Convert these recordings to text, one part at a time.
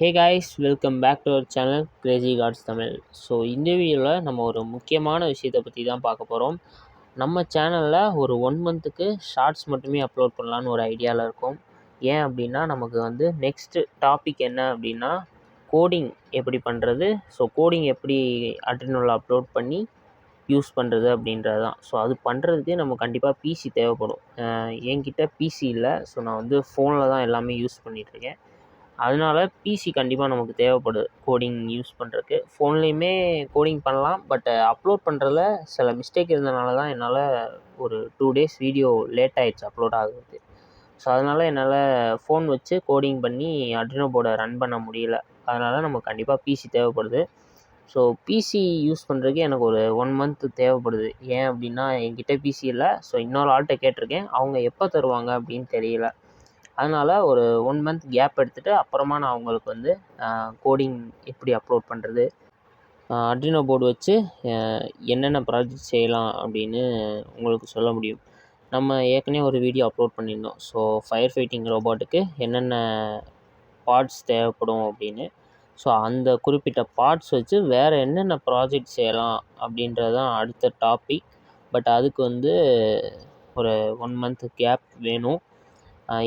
Hey guys, welcome back to our channel crazy cards Tamil. So இந்த வீடியோவில் நம்ம ஒரு முக்கியமான விஷயத்தை பற்றி தான் பார்க்க போகிறோம். நம்ம சேனலில் ஒரு 1 மந்த்துக்கு ஷார்ட்ஸ் மட்டுமே அப்லோட் பண்ணலான்னு ஒரு ஐடியாவில் இருக்கோம். ஏன் அப்படின்னா நமக்கு நெக்ஸ்ட்டு டாபிக் என்ன அப்படின்னா கோடிங் எப்படி பண்ணுறது, ஸோ கோடிங் எப்படி அட்ரினோவில் அப்லோட் பண்ணி யூஸ் பண்ணுறது அப்படின்றது தான். ஸோ அது பண்ணுறதுக்கு நம்ம கண்டிப்பாக பிசி தேவைப்படும். என்கிட்ட பிசி இல்லை, ஸோ நான் ஃபோனில் தான் எல்லாமே யூஸ் பண்ணிகிட்ருக்கேன். அதனால பிசி கண்டிப்பாக நமக்கு தேவைப்படுது கோடிங் யூஸ் பண்ணுறதுக்கு. ஃபோன்லேயுமே கோடிங் பண்ணலாம், பட் அப்லோட் பண்ணுறதுல சில மிஸ்டேக் இருந்தனால தான் என்னால் ஒரு 2 டேஸ் வீடியோ லேட் ஆகிடுச்சு அப்லோட் ஆகுறதுக்கு. ஸோ அதனால் என்னால் ஃபோன் வச்சு கோடிங் பண்ணி அட்ரினோ போர்டை ரன் பண்ண முடியல. அதனால் நமக்கு கண்டிப்பாக பிசி தேவைப்படுது. ஸோ பிசி யூஸ் பண்ணுறதுக்கு எனக்கு ஒரு 1 மந்த் தேவைப்படுது. ஏன் அப்படின்னா என்கிட்ட பிசி இல்லை. ஸோ இன்னொரு ஆள்கிட்ட கேட்டிருக்கேன், அவங்க எப்போ தருவாங்க அப்படின்னு தெரியல. அதனால் ஒரு 1 மந்த் கேப் எடுத்துகிட்டு அப்புறமா நான் அவங்களுக்கு கோடிங் எப்படி அப்லோட் பண்ணுறது, அட்ரினோ போர்டு வச்சு என்னென்ன ப்ராஜெக்ட் செய்யலாம் அப்படின்னு உங்களுக்கு சொல்ல முடியும். நம்ம ஏற்கனவே ஒரு வீடியோ அப்லோட் பண்ணியிருந்தோம். ஸோ ஃபயர் ஃபைட்டிங் ரோபோட்டுக்கு என்னென்ன பார்ட்ஸ் தேவைப்படும் அப்படின்னு. ஸோ அந்த குறிப்பிட்ட பார்ட்ஸ் வச்சு வேறு என்னென்ன ப்ராஜெக்ட் செய்யலாம் அப்படின்றது தான் அடுத்த டாபிக். பட் அதுக்கு ஒரு 1 மந்த் கேப் வேணும்,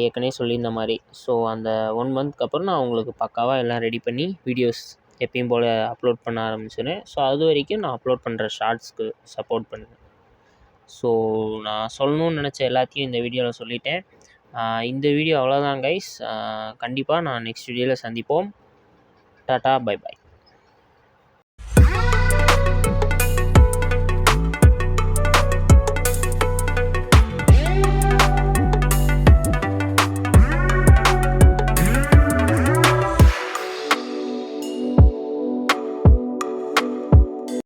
ஏற்கனவே சொல்லியிருந்த மாதிரி. ஸோ அந்த 1 மந்த்க்கு அப்புறம் நான் உங்களுக்கு பக்காவாக எல்லாம் ரெடி பண்ணி வீடியோஸ் எப்பயும் போல் அப்லோட் பண்ண ஆரம்பிச்சிடுறேன். ஸோ அது வரைக்கும் நான் அப்லோட் பண்ணுற ஷார்ட்ஸ்க்கு சப்போர்ட் பண்ணுவேன். ஸோ நான் சொல்லணும்னு நினச்ச எல்லாத்தையும் இந்த வீடியோவில் சொல்லிட்டேன். இந்த வீடியோ அவ்வளோதான் கைஸ். கண்டிப்பாக நான் நெக்ஸ்ட் வீடியோவில் சந்திப்போம். Tata, bye bye.